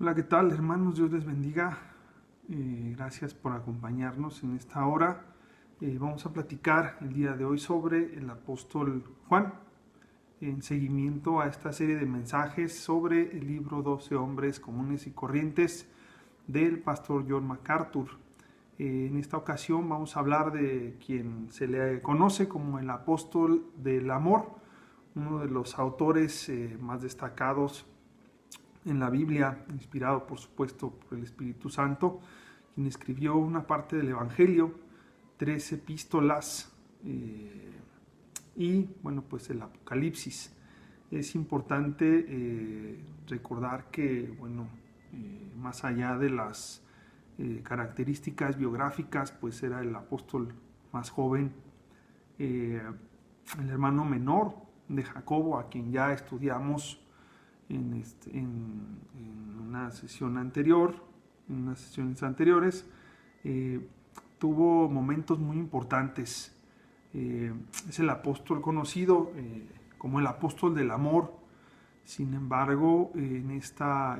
Hola, ¿qué tal, hermanos? Dios les bendiga. Gracias por acompañarnos en esta hora. Vamos a platicar el día de hoy sobre el apóstol Juan, en seguimiento a esta serie de mensajes sobre el libro 12 hombres comunes y corrientes del pastor John MacArthur. En esta ocasión vamos a hablar de quien se le conoce como el apóstol del amor, uno de los autores más destacados en la Biblia, inspirado por supuesto por el Espíritu Santo, quien escribió una parte del Evangelio, 3 epístolas y bueno, pues el Apocalipsis. Es importante recordar que, bueno, más allá de las características biográficas, pues era el apóstol más joven, el hermano menor de Jacobo, a quien ya estudiamos en una sesión anterior, en unas sesiones anteriores. Tuvo momentos muy importantes. Es el apóstol conocido como el apóstol del amor. Sin embargo, en esta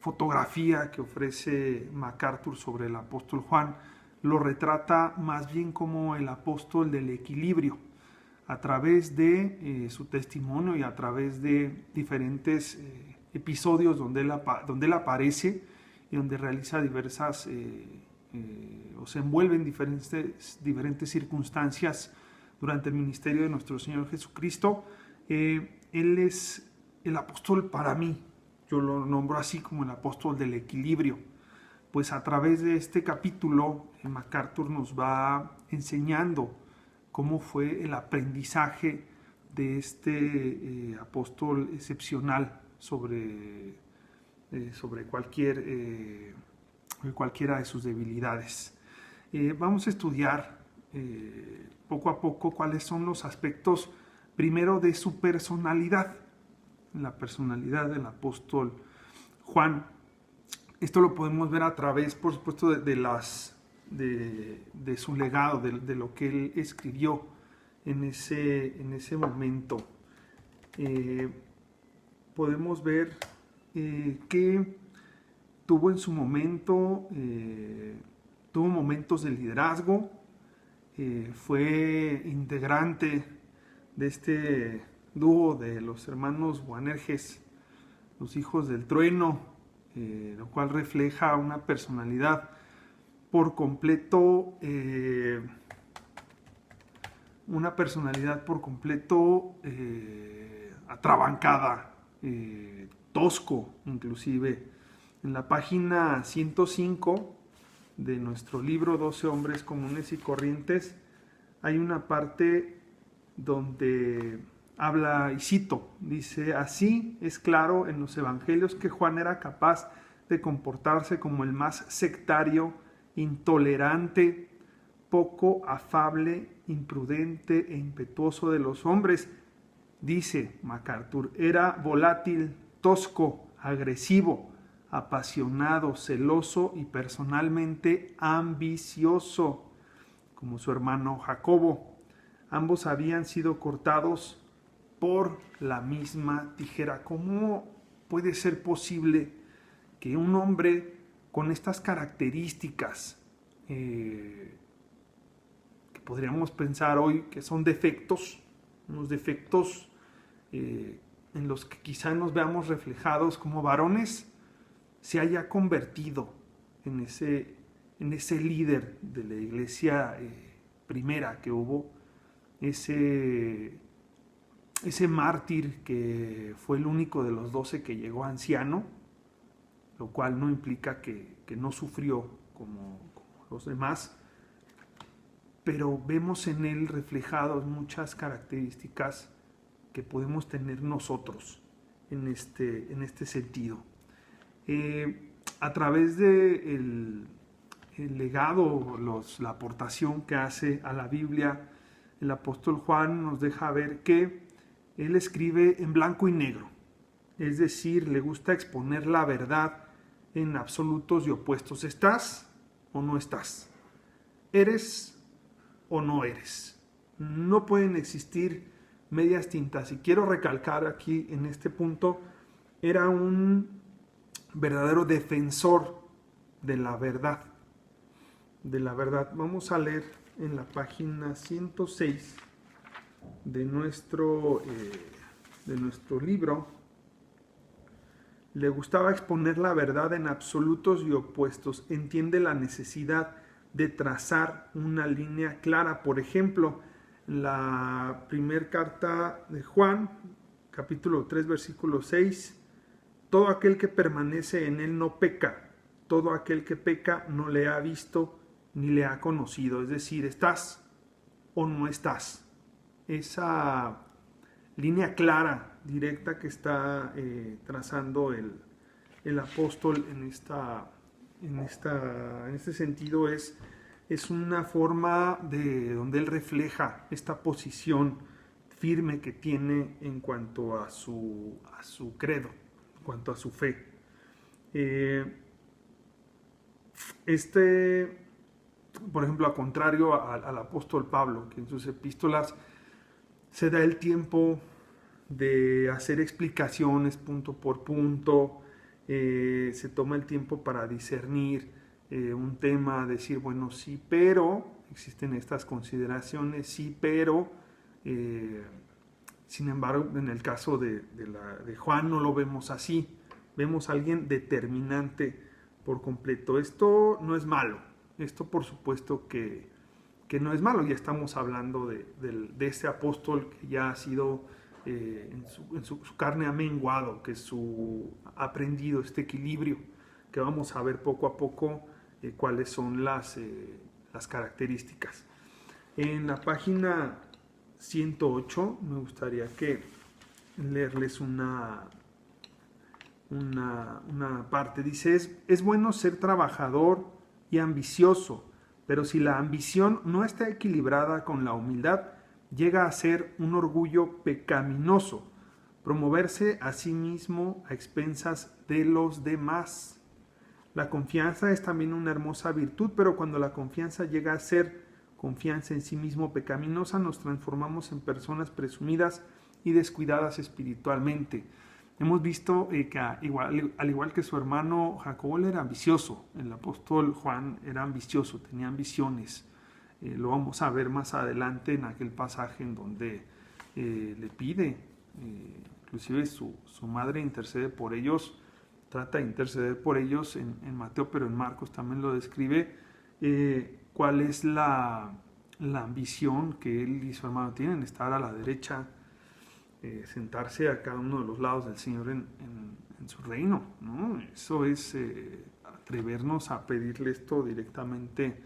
fotografía que ofrece MacArthur sobre el apóstol Juan, lo retrata más bien como el apóstol del equilibrio, a través de su testimonio y a través de diferentes episodios donde él aparece y donde realiza diversas o se envuelve en diferentes circunstancias durante el ministerio de nuestro Señor Jesucristo. Él es el apóstol para mí, yo lo nombro así como el apóstol del equilibrio, pues a través de este capítulo MacArthur nos va enseñando cómo fue el aprendizaje de este apóstol excepcional sobre cualquiera de sus debilidades. Vamos a estudiar poco a poco cuáles son los aspectos, primero, de su personalidad, la personalidad del apóstol Juan. Esto lo podemos ver a través, por supuesto, de su legado, de lo que él escribió en ese momento. Podemos ver que tuvo en su momento, tuvo momentos de liderazgo, fue integrante de este dúo de los hermanos Boanerges, los hijos del trueno, lo cual refleja una personalidad por completo, atrabancada, tosco inclusive. En la página 105 de nuestro libro 12 hombres comunes y corrientes hay una parte donde habla, y cito, dice: así es claro en los evangelios que Juan era capaz de comportarse como el más sectario, intolerante, poco afable, imprudente e impetuoso de los hombres. Dice MacArthur, era volátil, tosco, agresivo, apasionado, celoso y personalmente ambicioso, como su hermano Jacobo. Ambos habían sido cortados por la misma tijera. ¿Cómo puede ser posible que un hombre con estas características, que podríamos pensar hoy que son defectos, unos defectos en los que quizá nos veamos reflejados como varones, se haya convertido en ese líder de la iglesia primera que hubo, ese mártir que fue el único de los 12 que llegó anciano, lo cual no implica que no sufrió como los demás, pero vemos en él reflejadas muchas características que podemos tener nosotros en este sentido. A través de el legado, la aportación que hace a la Biblia, el apóstol Juan nos deja ver que él escribe en blanco y negro, es decir, le gusta exponer la verdad en absolutos y opuestos. ¿Estás o no estás? ¿Eres o no eres? No pueden existir medias tintas. Y quiero recalcar aquí en este punto era un verdadero defensor de la verdad. De la verdad. Vamos a leer en la página 106 de nuestro libro. Le gustaba exponer la verdad en absolutos y opuestos. Entiende la necesidad de trazar una línea clara. Por ejemplo, la primera carta de Juan, capítulo 3, versículo 6, todo aquel que permanece en él no peca. Todo aquel que peca no le ha visto ni le ha conocido. Es decir, ¿estás o no estás? Esa línea clara, directa que está trazando el apóstol en este sentido es una forma de donde él refleja esta posición firme que tiene en cuanto a su credo, en cuanto a su fe. Por ejemplo, a contrario al apóstol Pablo, que en sus epístolas se da el tiempo de hacer explicaciones punto por punto, se toma el tiempo para discernir un tema, decir, bueno, sí, pero, existen estas consideraciones, sí, pero, sin embargo, en el caso de Juan no lo vemos así, vemos a alguien determinante por completo. Esto no es malo, esto por supuesto que no es malo. Ya estamos hablando de este apóstol que ya ha sido, en su carne ha menguado, que ha aprendido este equilibrio, que vamos a ver poco a poco cuáles son las características. En la página 108 me gustaría leerles una parte. Dice, es bueno ser trabajador y ambicioso, pero si la ambición no está equilibrada con la humildad, llega a ser un orgullo pecaminoso, promoverse a sí mismo a expensas de los demás. La confianza es también una hermosa virtud, pero cuando la confianza llega a ser confianza en sí mismo pecaminosa, nos transformamos en personas presumidas y descuidadas espiritualmente. Hemos visto que al igual que su hermano Jacobo, él era ambicioso. El apóstol Juan era ambicioso, tenía ambiciones. Lo vamos a ver más adelante en aquel pasaje en donde le pide, inclusive su madre intercede por ellos, trata de interceder por ellos en Mateo, pero en Marcos también lo describe, cuál es la ambición que él y su hermano tienen, estar a la derecha, sentarse a cada uno de los lados del Señor en su reino, ¿no? Eso es atrevernos a pedirle esto directamente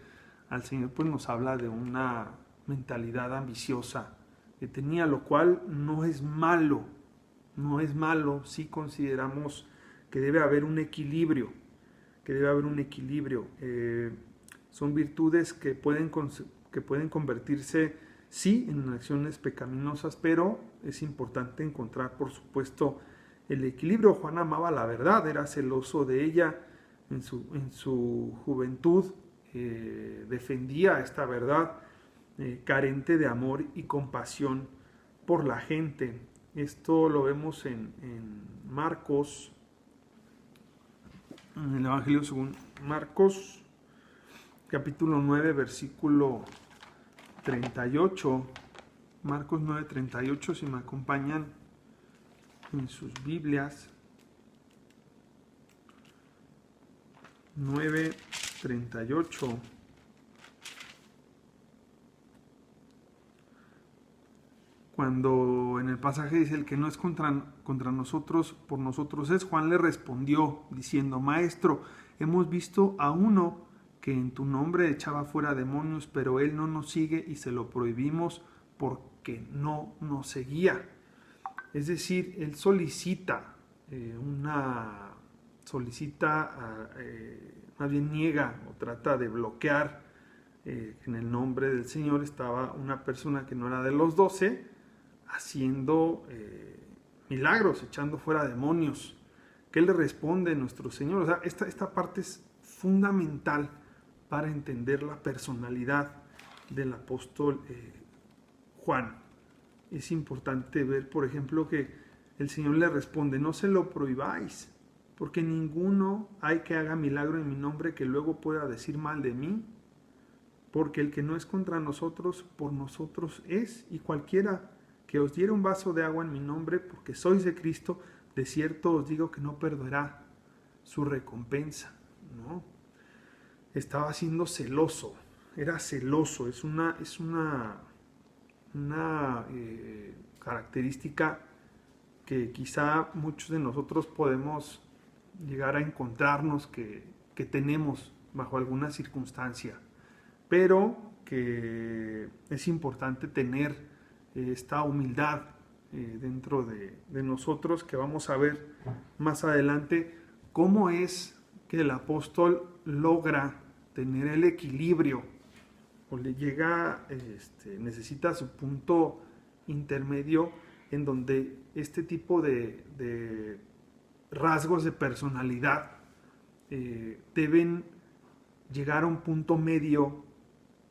al Señor, pues nos habla de una mentalidad ambiciosa que tenía, lo cual no es malo si consideramos que debe haber un equilibrio, son virtudes que pueden convertirse, sí, en acciones pecaminosas, pero es importante encontrar, por supuesto, el equilibrio. Juan amaba la verdad, era celoso de ella en su juventud, defendía esta verdad, carente de amor y compasión por la gente. Esto lo vemos en Marcos, en el Evangelio según Marcos, capítulo 9, versículo 38, Marcos 9, 38, si me acompañan en sus Biblias, 9, 38. Cuando en el pasaje dice, el que no es contra nosotros, por nosotros es, Juan le respondió diciendo, Maestro, hemos visto a uno que en tu nombre echaba fuera demonios, pero él no nos sigue y se lo prohibimos porque no nos seguía. Es decir, él solicita, más bien niega o trata de bloquear. En el nombre del Señor estaba una persona que no era de los 12, haciendo milagros, echando fuera demonios. ¿Qué le responde nuestro Señor? O sea, esta parte es fundamental para entender la personalidad del apóstol Juan. Es importante ver, por ejemplo, que el Señor le responde: no se lo prohibáis, porque ninguno hay que haga milagro en mi nombre que luego pueda decir mal de mí, porque el que no es contra nosotros, por nosotros es, y cualquiera que os diera un vaso de agua en mi nombre, porque sois de Cristo, de cierto os digo que no perderá su recompensa, ¿no? Estaba siendo celoso, era celoso, es una característica que quizá muchos de nosotros podemos llegar a encontrarnos que tenemos bajo alguna circunstancia, pero que es importante tener esta humildad dentro de nosotros, que vamos a ver más adelante cómo es que el apóstol logra tener el equilibrio o le llega, necesita su punto intermedio en donde este tipo de rasgos de personalidad deben llegar a un punto medio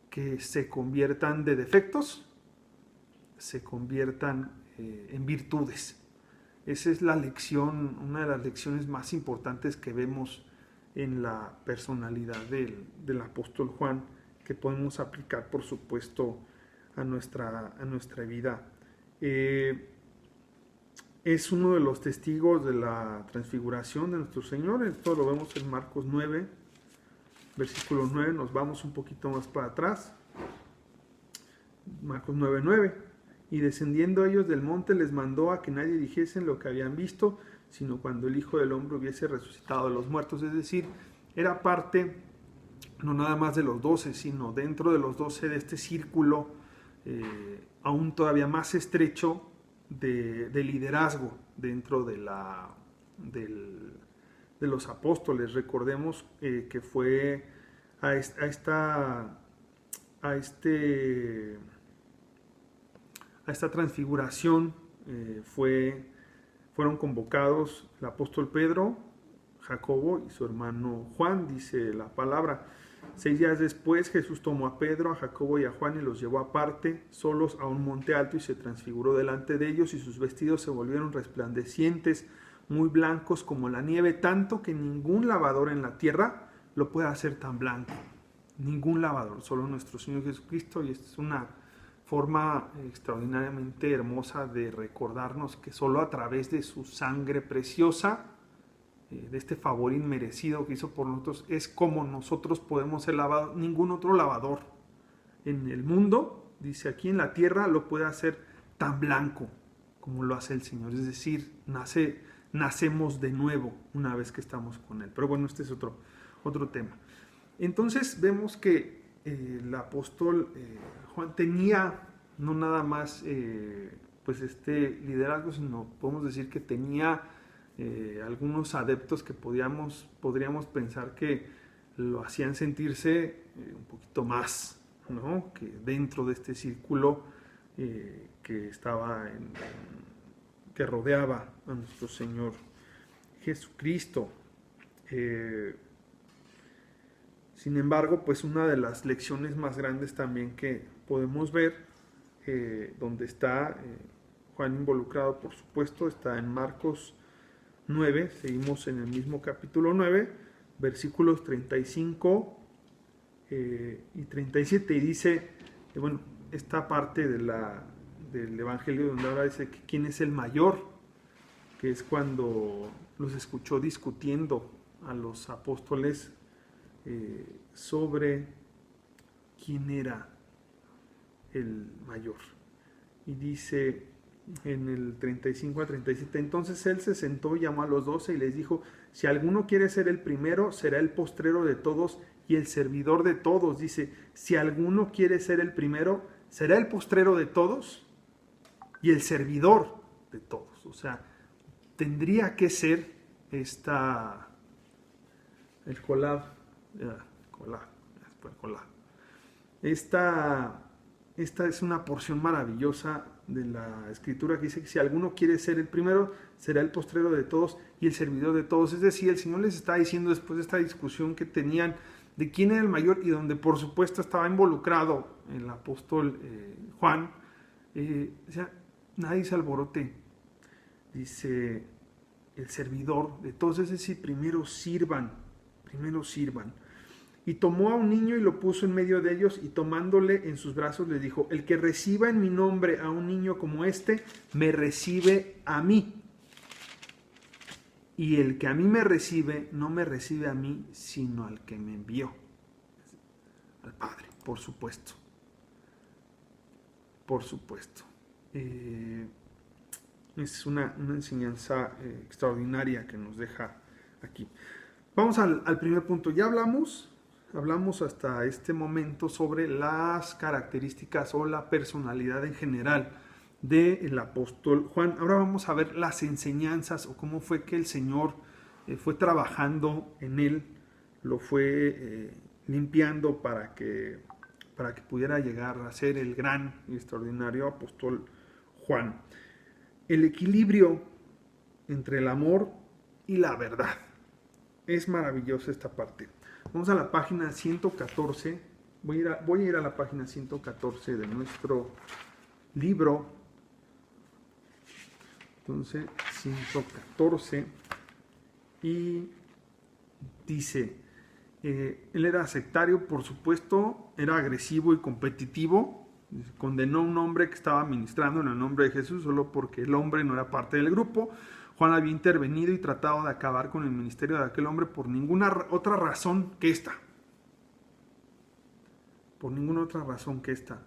que se conviertan de defectos, se conviertan en virtudes. Esa es la lección, una de las lecciones más importantes que vemos en la personalidad del apóstol Juan, que podemos aplicar, por supuesto, a nuestra vida. Es uno de los testigos de la transfiguración de nuestro Señor. Esto lo vemos en Marcos 9, versículo 9. Nos vamos un poquito más para atrás. Marcos 9, 9. Y descendiendo ellos del monte les mandó a que nadie dijesen lo que habían visto, sino cuando el Hijo del Hombre hubiese resucitado de los muertos. Es decir, era parte no nada más de los 12, sino dentro de los 12 de este círculo aún todavía más estrecho de liderazgo dentro de los apóstoles. Recordemos que fue a esta transfiguración fueron convocados el apóstol Pedro, Jacobo y su hermano Juan, dice la palabra. 6 días después Jesús tomó a Pedro, a Jacobo y a Juan y los llevó aparte, solos a un monte alto, y se transfiguró delante de ellos, y sus vestidos se volvieron resplandecientes, muy blancos como la nieve, tanto que ningún lavador en la tierra lo puede hacer tan blanco. Ningún lavador, solo nuestro Señor Jesucristo. Y esta es una forma extraordinariamente hermosa de recordarnos que solo a través de su sangre preciosa, de este favor inmerecido que hizo por nosotros, es como nosotros podemos ser lavados. Ningún otro lavador en el mundo, dice aquí en la tierra, lo puede hacer tan blanco como lo hace el Señor. Es decir, nacemos de nuevo una vez que estamos con Él. Pero bueno, este es otro tema. Entonces vemos que el apóstol Juan tenía no nada más pues este liderazgo, sino podemos decir que tenía algunos adeptos que podríamos pensar que lo hacían sentirse un poquito más, ¿no?, que dentro de este círculo que estaba que rodeaba a nuestro Señor Jesucristo. Sin embargo, pues una de las lecciones más grandes también que podemos ver, donde está Juan involucrado, por supuesto, está en Marcos 9, seguimos en el mismo capítulo 9, versículos 35 y 37, y dice, bueno, esta parte del Evangelio donde ahora dice que quién es el mayor, que es cuando los escuchó discutiendo a los apóstoles sobre quién era el mayor. Y dice en el 35 a 37, entonces él se sentó y llamó a los 12 y les dijo: si alguno quiere ser el primero, será el postrero de todos y el servidor de todos. Dice, si alguno quiere ser el primero, será el postrero de todos y el servidor de todos. O sea, tendría que ser el collab. Esta es una porción maravillosa de la Escritura que dice que si alguno quiere ser el primero, será el postrero de todos y el servidor de todos. Es decir, el Señor les está diciendo, después de esta discusión que tenían de quién era el mayor, y donde por supuesto estaba involucrado el apóstol Juan, o sea, nadie se alborote. dice el servidor, entonces es decir, primero sirvan. Y tomó a un niño y lo puso en medio de ellos, y tomándole en sus brazos le dijo: el que reciba en mi nombre a un niño como este, me recibe a mí. Y el que a mí me recibe, no me recibe a mí, sino al que me envió. Al Padre, por supuesto. Por supuesto. Es una enseñanza extraordinaria que nos deja aquí. Vamos al primer punto. Ya hablamos hasta este momento sobre las características o la personalidad en general del apóstol Juan. Ahora vamos a ver las enseñanzas o cómo fue que el Señor fue trabajando en él, lo fue limpiando para que pudiera llegar a ser el gran y extraordinario apóstol Juan. El equilibrio entre el amor y la verdad. Es maravillosa esta parte. Vamos a la página 114. Voy a ir a la página 114 de nuestro libro. Entonces, 114. Y dice, él era sectario, por supuesto, era agresivo y competitivo. Condenó a un hombre que estaba ministrando en el nombre de Jesús solo porque el hombre no era parte del grupo. Juan había intervenido y tratado de acabar con el ministerio de aquel hombre por ninguna otra razón que esta. Por ninguna otra razón que esta.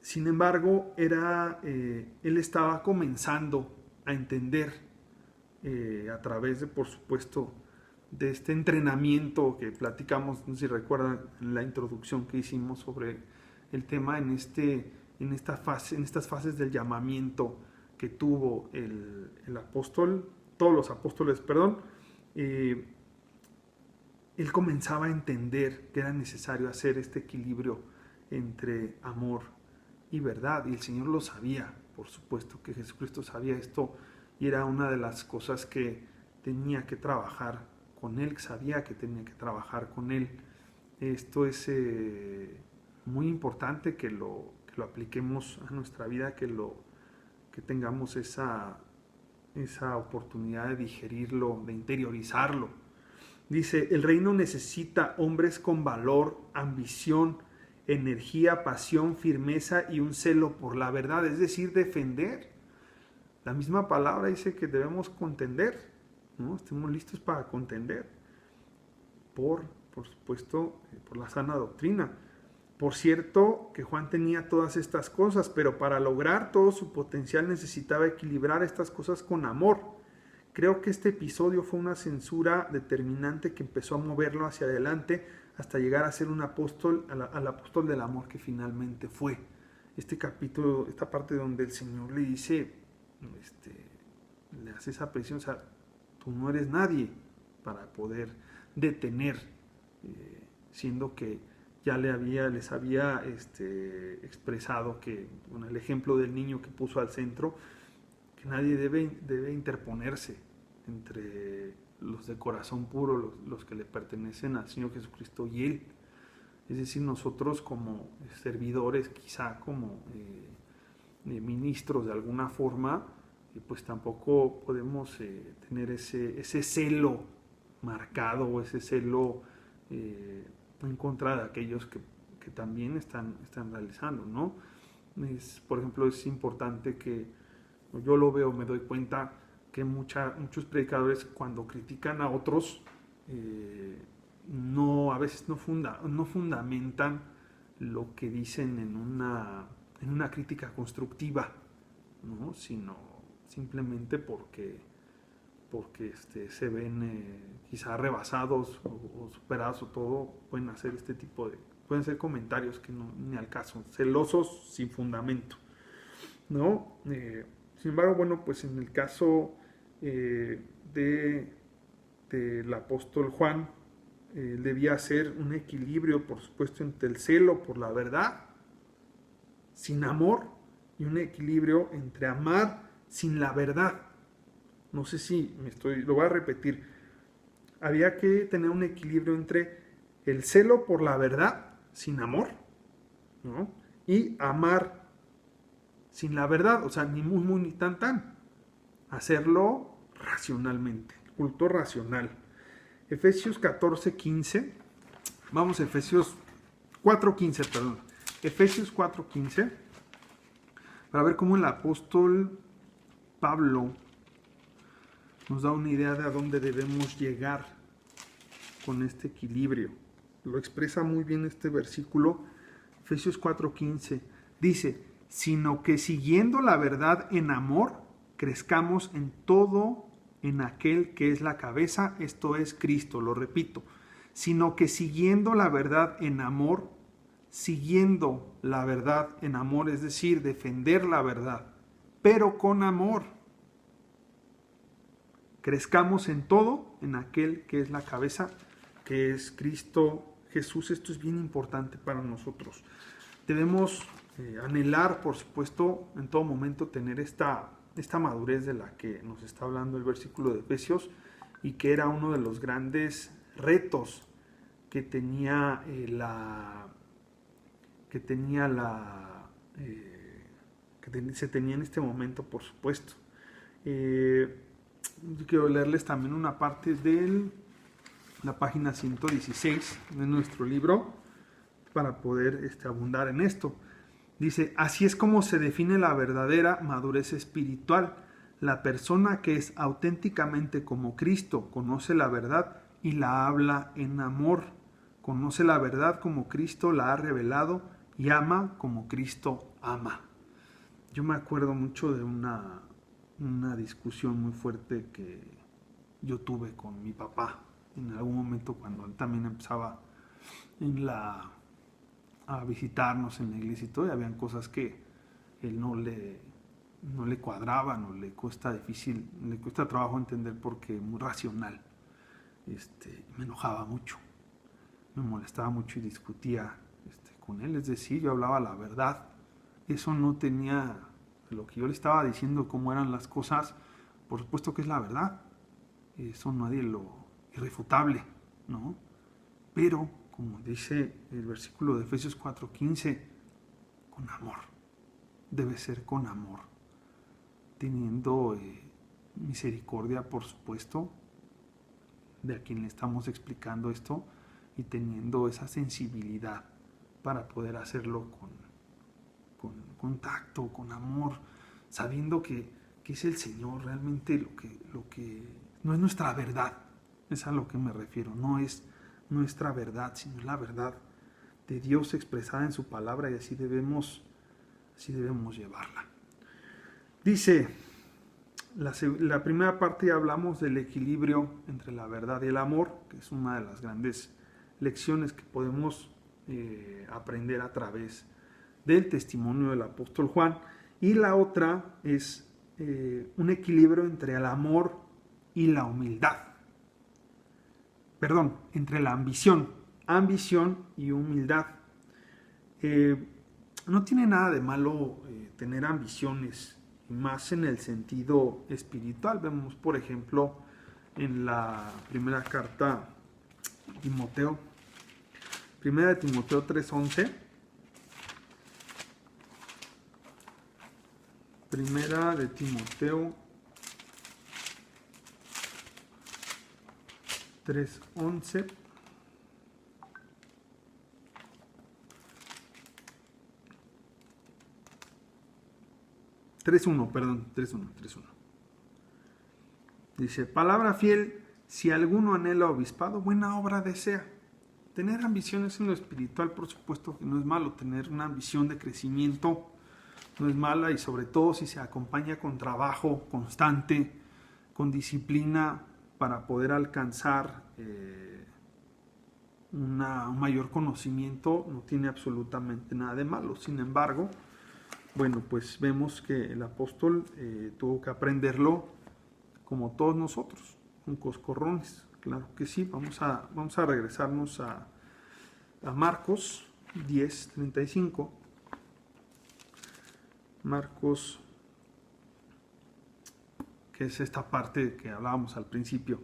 Sin embargo, él estaba comenzando a entender a través de, por supuesto, de este entrenamiento que platicamos, no sé si recuerdan la introducción que hicimos sobre el tema en estas fases del llamamiento que tuvo el apóstol, todos los apóstoles, perdón. Él comenzaba a entender que era necesario hacer este equilibrio entre amor y verdad, y el Señor lo sabía, por supuesto que Jesucristo sabía esto, y era una de las cosas que tenía que trabajar con él, sabía que tenía que trabajar con él. Esto es muy importante que lo apliquemos a nuestra vida, que tengamos esa oportunidad de digerirlo, de interiorizarlo. Dice, el reino necesita hombres con valor, ambición, energía, pasión, firmeza y un celo por la verdad, es decir, defender. La misma palabra dice que debemos contender, ¿no? Estemos listos para contender por supuesto, por la sana doctrina. Por cierto, que Juan tenía todas estas cosas, pero para lograr todo su potencial necesitaba equilibrar estas cosas con amor. Creo que este episodio fue una censura determinante que empezó a moverlo hacia adelante hasta llegar a ser un apóstol, al apóstol del amor que finalmente fue. Este capítulo, esta parte donde el Señor le dice, le hace esa presión, o sea, tú no eres nadie para poder detener, siendo que ya les había expresado que, con el ejemplo del niño que puso al centro, que nadie debe interponerse entre los de corazón puro, los que le pertenecen al Señor Jesucristo y Él. Es decir, nosotros como servidores, quizá como ministros de alguna forma, pues tampoco podemos tener ese celo marcado o ese celo en contra de aquellos que también están realizando, ¿no? Por ejemplo, es importante que yo lo veo, me doy cuenta que muchos predicadores cuando critican a otros a veces no fundamentan lo que dicen en una crítica constructiva, ¿no? Sino simplemente porque se ven quizá rebasados o superados o todo, pueden hacer pueden ser comentarios que no, ni al caso, celosos sin fundamento, ¿no? Sin embargo, bueno, pues en el caso del apóstol Juan, debía hacer un equilibrio, por supuesto, entre el celo por la verdad, sin amor, y un equilibrio entre amar sin la verdad. No sé si lo voy a repetir. Había que tener un equilibrio entre el celo por la verdad sin amor, ¿no? Y amar sin la verdad, o sea, ni muy, muy, ni tan, tan. Hacerlo racionalmente, culto racional. Efesios 14:15, vamos a Efesios 4:15, perdón. Efesios 4:15, para ver cómo el apóstol Pablo nos da una idea de a dónde debemos llegar con este equilibrio. Lo expresa muy bien este versículo, Efesios 4:15. Dice, sino que siguiendo la verdad en amor, crezcamos en todo en aquel que es la cabeza, esto es Cristo, lo repito. Sino que siguiendo la verdad en amor, siguiendo la verdad en amor, es decir, defender la verdad, pero con amor. Crezcamos en todo en aquel que es la cabeza, que es Cristo Jesús. Esto es bien importante para nosotros. Debemos anhelar, por supuesto, en todo momento tener esta madurez de la que nos está hablando el versículo de Efesios, y que era uno de los grandes retos que se tenía en este momento, por supuesto. Quiero leerles también una parte de la página 116 de nuestro libro para poder abundar en esto. Dice, así es como se define la verdadera madurez espiritual. La persona que es auténticamente como Cristo conoce la verdad y la habla en amor. Conoce la verdad como Cristo la ha revelado y ama como Cristo ama. Yo me acuerdo mucho de una discusión muy fuerte que yo tuve con mi papá en algún momento cuando él también empezaba a visitarnos en la iglesia y todo, y habían cosas que él no le cuadraban o le cuesta trabajo entender porque es muy racional. Me enojaba mucho, me molestaba mucho y discutía con él, es decir, yo hablaba la verdad. Eso no tenía, lo que yo le estaba diciendo, cómo eran las cosas, por supuesto que es la verdad. Eso nadie lo irrefutable, ¿no? Pero, como dice el versículo de Efesios 4:15, con amor. Debe ser con amor. Teniendo misericordia, por supuesto, de a quien le estamos explicando esto, y teniendo esa sensibilidad para poder hacerlo con tacto, con amor, sabiendo que es el Señor realmente lo que no es nuestra verdad. Es a lo que me refiero. No es nuestra verdad, sino la verdad de Dios expresada en su palabra, y así debemos llevarla. Dice, la primera parte ya hablamos del equilibrio entre la verdad y el amor, que es una de las grandes lecciones que podemos aprender a través del testimonio del apóstol Juan. Y la otra es un equilibrio entre el amor y la humildad. Perdón, entre la ambición y humildad. No tiene nada de malo tener ambiciones, más en el sentido espiritual. Vemos, por ejemplo, en la primera carta de Timoteo, primera de Timoteo 3:11. Primera de Timoteo 3:11. Perdón, 3:1. Dice, palabra fiel, si alguno anhela obispado, buena obra desea. Tener ambiciones en lo espiritual, por supuesto que no es malo. Tener una ambición de crecimiento no es mala, y sobre todo si se acompaña con trabajo constante, con disciplina, para poder alcanzar un mayor conocimiento, no tiene absolutamente nada de malo. Sin embargo, bueno, pues vemos que el apóstol tuvo que aprenderlo como todos nosotros, con coscorrones. Claro que sí. Vamos a regresarnos a Marcos 10:35. Marcos, que es esta parte que hablábamos al principio.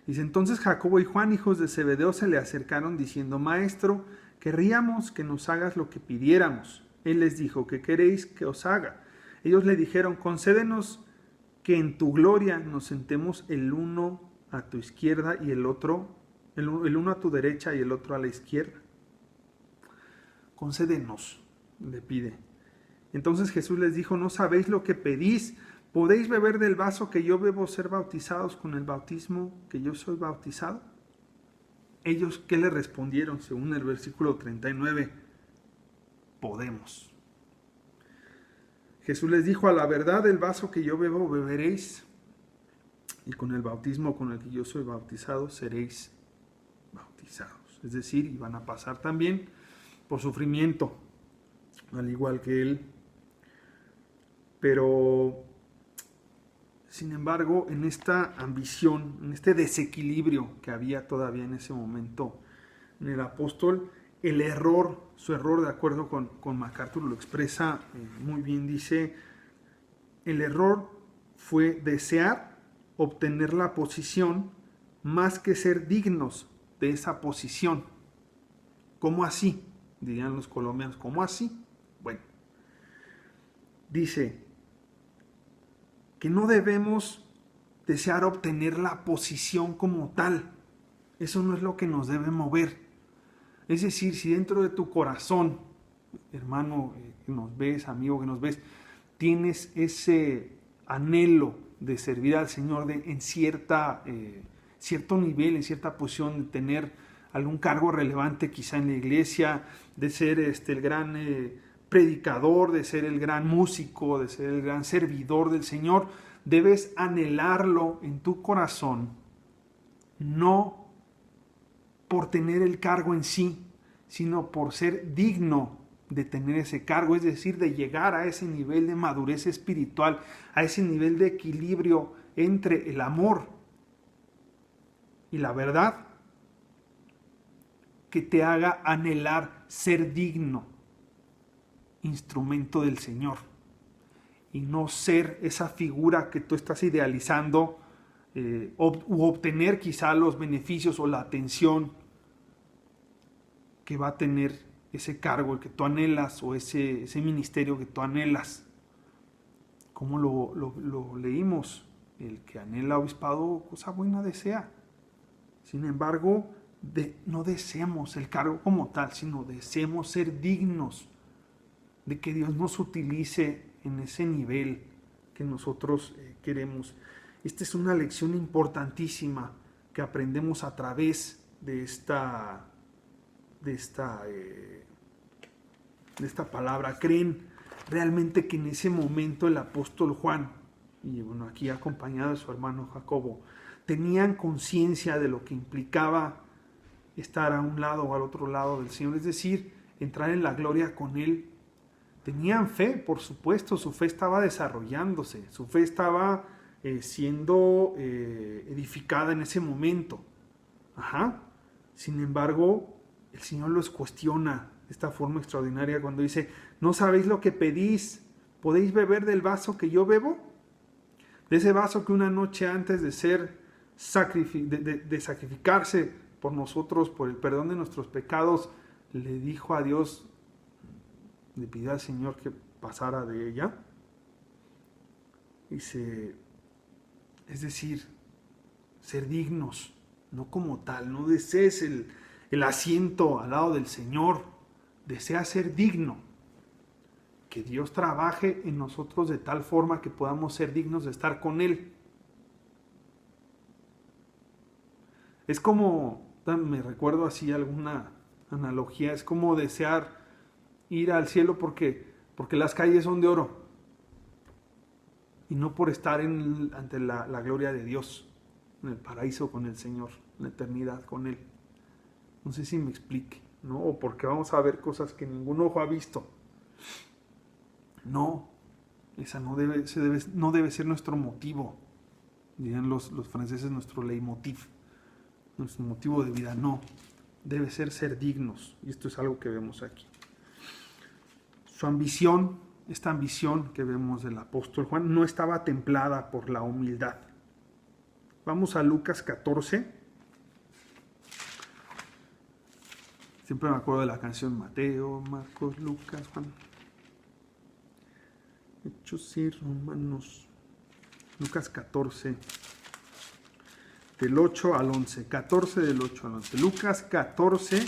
Dice, entonces Jacobo y Juan, hijos de Zebedeo, se le acercaron diciendo, Maestro, querríamos que nos hagas lo que pidiéramos. Él les dijo, ¿qué queréis que os haga? Ellos le dijeron, concédenos que en tu gloria nos sentemos el uno a tu izquierda y el otro, el uno a tu derecha y el otro a la izquierda. Concédenos, le pide. Entonces Jesús les dijo, no sabéis lo que pedís. ¿Podéis beber del vaso que yo bebo, ser bautizados con el bautismo que yo soy bautizado? Ellos, ¿qué le respondieron? Según el versículo 39, podemos. Jesús les dijo, a la verdad, el vaso que yo bebo, beberéis, y con el bautismo con el que yo soy bautizado, seréis bautizados. Es decir, y van a pasar también por sufrimiento, al igual que Él. Pero, sin embargo, en esta ambición, en este desequilibrio que había todavía en ese momento en el apóstol, el error, su error, de acuerdo con MacArthur, lo expresa muy bien, dice, el error fue desear obtener la posición más que ser dignos de esa posición. ¿Cómo así? Dirían los colombianos, ¿cómo así? Bueno, dice que no debemos desear obtener la posición como tal. Eso no es lo que nos debe mover. Es decir, si dentro de tu corazón, hermano que nos ves, amigo que nos ves, tienes ese anhelo de servir al Señor en cierto nivel, en cierta posición, de tener algún cargo relevante quizá en la iglesia, de ser el gran predicador, de ser el gran músico, de ser el gran servidor del Señor, debes anhelarlo en tu corazón, no por tener el cargo en sí, sino por ser digno de tener ese cargo, es decir, de llegar a ese nivel de madurez espiritual, a ese nivel de equilibrio entre el amor y la verdad, que te haga anhelar ser digno, instrumento del Señor, y no ser esa figura que tú estás idealizando u obtener quizá los beneficios o la atención que va a tener ese cargo, el que tú anhelas, o ese ministerio que tú anhelas. Como lo leímos, el que anhela obispado, cosa buena desea. Sin embargo, no deseamos el cargo como tal, sino deseamos ser dignos de que Dios nos utilice en ese nivel que nosotros queremos. Esta es una lección importantísima que aprendemos a través de esta palabra. ¿Creen realmente que en ese momento el apóstol Juan, y bueno, aquí acompañado de su hermano Jacobo, tenían conciencia de lo que implicaba estar a un lado o al otro lado del Señor, es decir, entrar en la gloria con Él? Tenían fe, por supuesto, su fe estaba desarrollándose, su fe estaba siendo edificada en ese momento. Sin embargo, el Señor los cuestiona de esta forma extraordinaria cuando dice, ¿no sabéis lo que pedís? ¿Podéis beber del vaso que yo bebo? De ese vaso que una noche antes de ser de sacrificarse por nosotros, por el perdón de nuestros pecados, le dijo a Dios, le pidió al Señor que pasara de ella. Dice, es decir, ser dignos, no como tal, no desees el asiento al lado del Señor, desea ser digno, que Dios trabaje en nosotros de tal forma que podamos ser dignos de estar con Él. Es como, me recuerdo así alguna analogía, es como desear ir al cielo porque las calles son de oro y no por estar ante la gloria de Dios, en el paraíso con el Señor, en la eternidad con Él. No sé si me explique, ¿no? O porque vamos a ver cosas que ningún ojo ha visto. No, esa no debe ser nuestro motivo, dirían los franceses, nuestro leitmotiv, nuestro motivo de vida. No, debe ser dignos, y esto es algo que vemos aquí. Su ambición, esta ambición que vemos del apóstol Juan, no estaba templada por la humildad. Vamos a Lucas 14. Siempre me acuerdo de la canción Mateo, Marcos, Lucas, Juan. Hechos sí, Romanos, Lucas 14, del 8 al 11. 14 del 8 al 11. Lucas 14,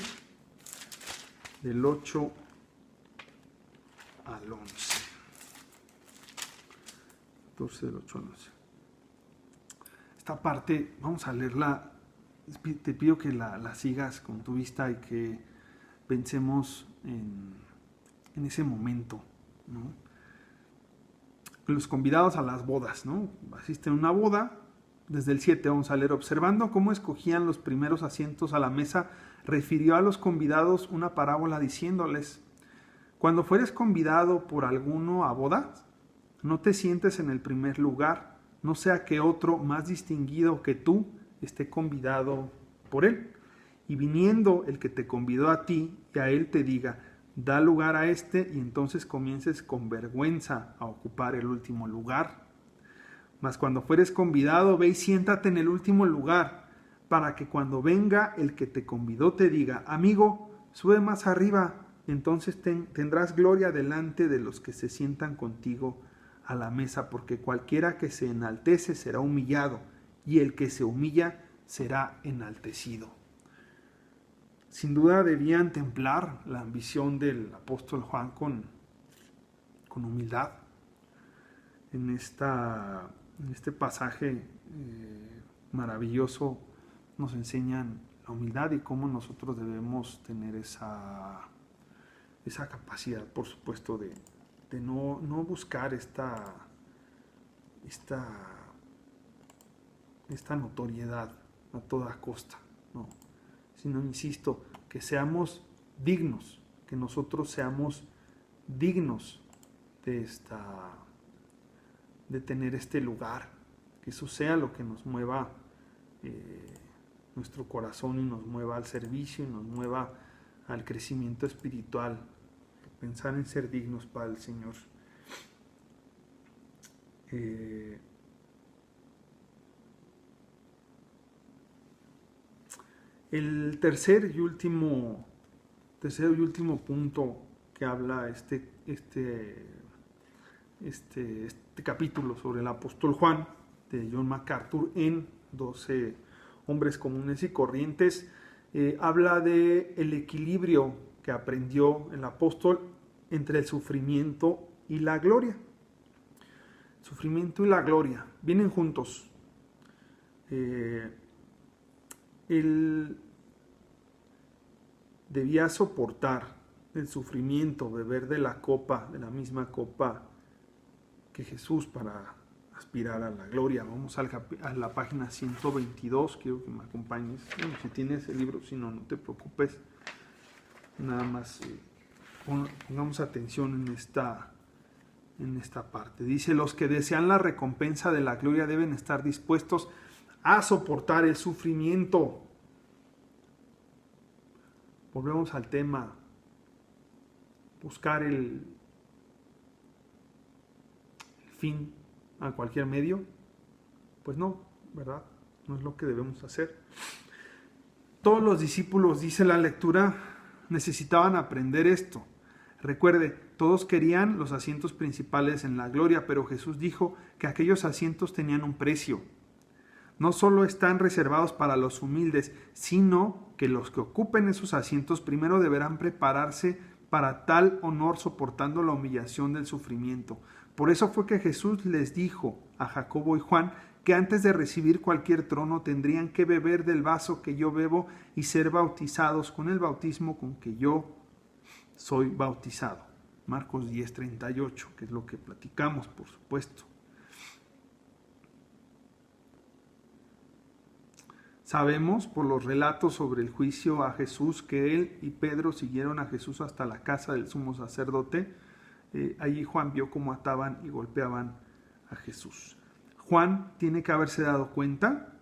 del 8 al 11. 14 del 8 al 11. Esta parte, vamos a leerla. Te pido que la sigas con tu vista y que pensemos en ese momento, ¿no? Los convidados a las bodas, ¿no? Asisten a una boda. Desde el 7 vamos a leer: observando cómo escogían los primeros asientos a la mesa, refirió a los convidados una parábola diciéndoles: cuando fueres convidado por alguno a bodas, no te sientes en el primer lugar, no sea que otro más distinguido que tú esté convidado por él. Y viniendo el que te convidó a ti y a él te diga: da lugar a este, y entonces comiences con vergüenza a ocupar el último lugar. Mas cuando fueres convidado, ve y siéntate en el último lugar, para que cuando venga el que te convidó te diga: amigo, sube más arriba. Entonces tendrás gloria delante de los que se sientan contigo a la mesa, porque cualquiera que se enaltece será humillado, y el que se humilla será enaltecido. Sin duda debían templar la ambición del apóstol Juan con humildad. En este pasaje maravilloso nos enseñan la humildad y cómo nosotros debemos tener esa capacidad, por supuesto, de no buscar esta notoriedad a toda costa, ¿no? Sino, insisto, que seamos dignos, que nosotros seamos dignos de tener este lugar, que eso sea lo que nos mueva nuestro corazón y nos mueva al servicio y nos mueva al crecimiento espiritual, pensar en ser dignos para el Señor. El tercer y último punto que habla este capítulo sobre el apóstol Juan, de John MacArthur, en 12 hombres comunes y corrientes, habla de el equilibrio que aprendió el apóstol entre el sufrimiento y la gloria. El sufrimiento y la gloria vienen juntos. Él debía soportar el sufrimiento, beber de la misma copa que Jesús, para aspirar a la gloria. Vamos a la página 122, quiero que me acompañes. Bueno, si tienes el libro, si no, no te preocupes. Nada más pongamos atención en esta parte. Dice: los que desean la recompensa de la gloria deben estar dispuestos a soportar el sufrimiento. Volvemos al tema: buscar el fin a cualquier medio. Pues no, ¿verdad? No es lo que debemos hacer. Todos los discípulos, dice la lectura, necesitaban aprender esto. Recuerde, todos querían los asientos principales en la gloria, pero Jesús dijo que aquellos asientos tenían un precio. No solo están reservados para los humildes, sino que los que ocupen esos asientos primero deberán prepararse para tal honor, soportando la humillación del sufrimiento. Por eso fue que Jesús les dijo a Jacobo y Juan que antes de recibir cualquier trono tendrían que beber del vaso que yo bebo y ser bautizados con el bautismo con que yo soy bautizado. Marcos 10:38, que es lo que platicamos, por supuesto. Sabemos por los relatos sobre el juicio a Jesús que él y Pedro siguieron a Jesús hasta la casa del sumo sacerdote. Allí Juan vio cómo ataban y golpeaban a Jesús. Juan tiene que haberse dado cuenta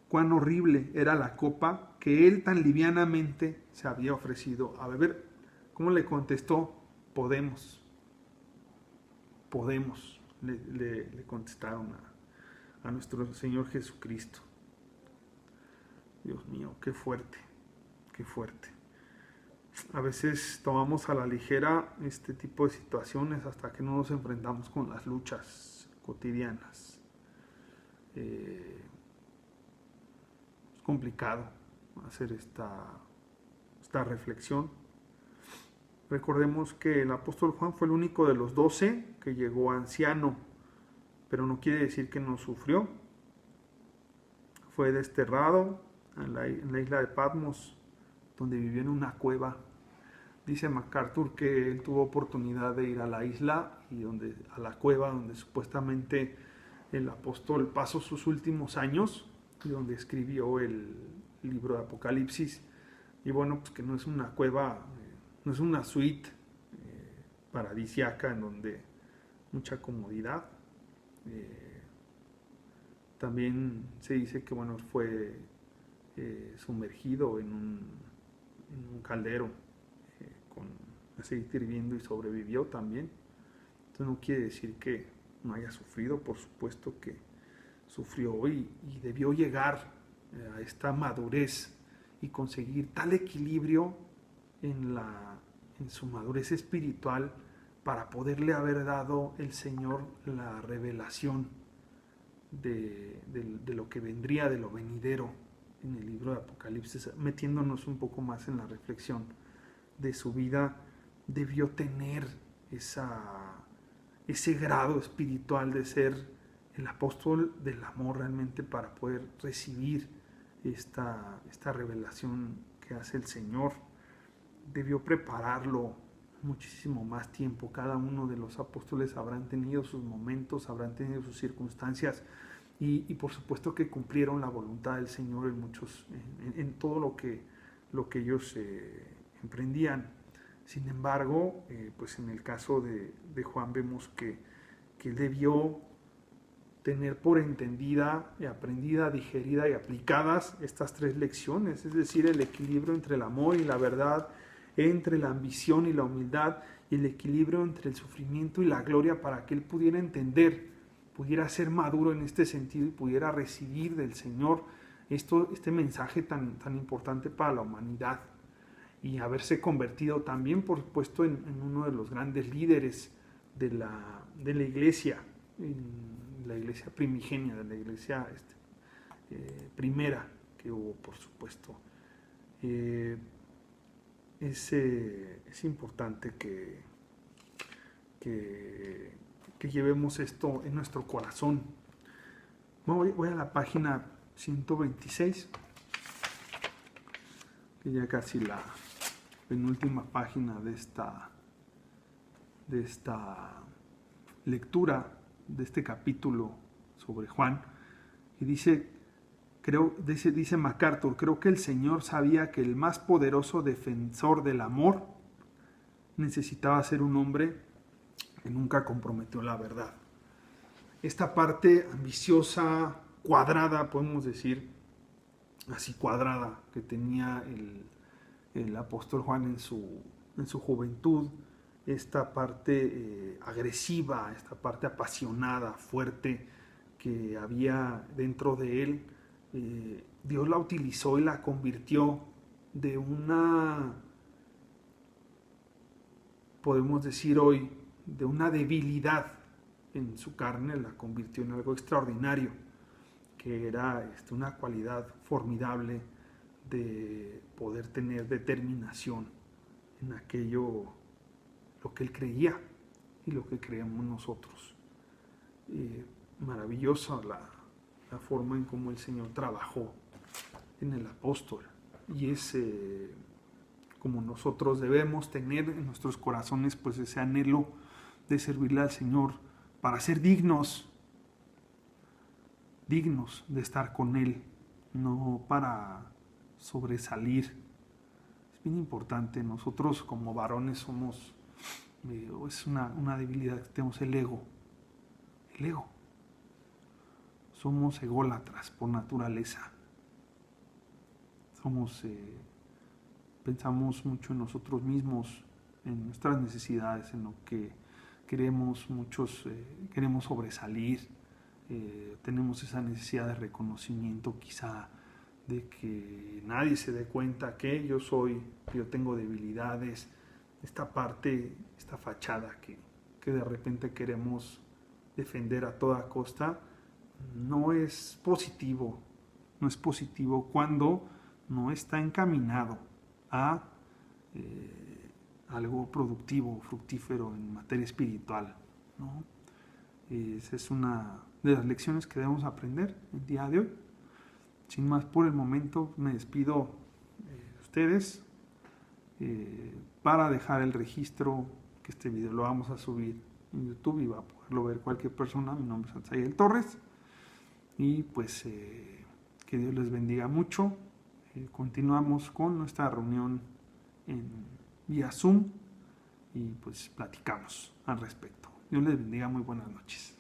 cuán horrible era la copa que él tan livianamente se había ofrecido a beber. ¿Cómo le contestó? Podemos. Le contestaron a nuestro Señor Jesucristo. Dios mío, qué fuerte, qué fuerte. a veces tomamos a la ligera este tipo de situaciones hasta que no nos enfrentamos con las luchas cotidianas. Es complicado hacer esta reflexión. Recordemos que el apóstol Juan fue el único de los 12 que llegó anciano, pero no quiere decir que no sufrió. Fue desterrado en la isla de Patmos, donde vivió en una cueva. Dice MacArthur que él tuvo oportunidad de ir a la isla y a la cueva donde supuestamente el apóstol pasó sus últimos años y donde escribió el libro de Apocalipsis. Y bueno, pues que no es una cueva, no es una suite paradisiaca en donde mucha comodidad. También se dice que bueno, fue sumergido en un caldero con aceite hirviendo y sobrevivió también. Entonces no quiere decir que no haya sufrido, por supuesto que sufrió y debió llegar a esta madurez y conseguir tal equilibrio en su madurez espiritual para poderle haber dado el Señor la revelación de lo que vendría, de lo venidero en el libro de Apocalipsis, metiéndonos un poco más en la reflexión de su vida. Debió tener ese grado espiritual de ser el apóstol del amor realmente para poder recibir esta revelación que hace el Señor. Debió prepararlo muchísimo más tiempo. Cada uno de los apóstoles habrán tenido sus momentos, habrán tenido sus circunstancias y por supuesto que cumplieron la voluntad del Señor en todo lo que ellos emprendían. Sin embargo, pues en el caso de Juan vemos que él debió tener por entendida, aprendida, digerida y aplicadas estas 3 lecciones, es decir, el equilibrio entre el amor y la verdad, entre la ambición y la humildad, y el equilibrio entre el sufrimiento y la gloria, para que él pudiera entender, pudiera ser maduro en este sentido y pudiera recibir del Señor este mensaje tan importante para la humanidad, y haberse convertido también, por supuesto, en uno de los grandes líderes de la iglesia, en la iglesia primigenia, de la iglesia primera que hubo, por supuesto. Es importante que llevemos esto en nuestro corazón. Voy a la página 126, que ya casi la penúltima página de esta lectura, de este capítulo sobre Juan, y dice MacArthur: creo que el Señor sabía que el más poderoso defensor del amor necesitaba ser un hombre que nunca comprometió la verdad. Esta parte ambiciosa, cuadrada, podemos decir, así cuadrada, que tenía el apóstol Juan en su juventud, esta parte agresiva, esta parte apasionada, fuerte que había dentro de él, Dios la utilizó y la convirtió de podemos decir hoy, de una debilidad en su carne, la convirtió en algo extraordinario, que era una cualidad formidable de poder tener determinación en aquello, lo que él creía y lo que creemos nosotros. Maravillosa la forma en cómo el Señor trabajó en el apóstol, y es como nosotros debemos tener en nuestros corazones, pues ese anhelo de servirle al Señor para ser dignos de estar con Él, no para sobresalir. Es bien importante. Nosotros como varones somos, es una debilidad que tenemos, el ego. Somos ególatras por naturaleza. Pensamos mucho en nosotros mismos, en nuestras necesidades, en lo que queremos. Queremos sobresalir. Tenemos esa necesidad de reconocimiento, quizá de que nadie se dé cuenta que yo tengo debilidades, esta parte, esta fachada que de repente queremos defender a toda costa, no es positivo, cuando no está encaminado a algo productivo, fructífero en materia espiritual, ¿no? Esa es una de las lecciones que debemos aprender el día de hoy. Sin más por el momento, me despido de ustedes para dejar el registro, que este video lo vamos a subir en YouTube y va a poderlo ver cualquier persona. Mi nombre es Atzael Torres y pues que Dios les bendiga mucho. Continuamos con nuestra reunión en vía Zoom y pues platicamos al respecto. Dios les bendiga, muy buenas noches.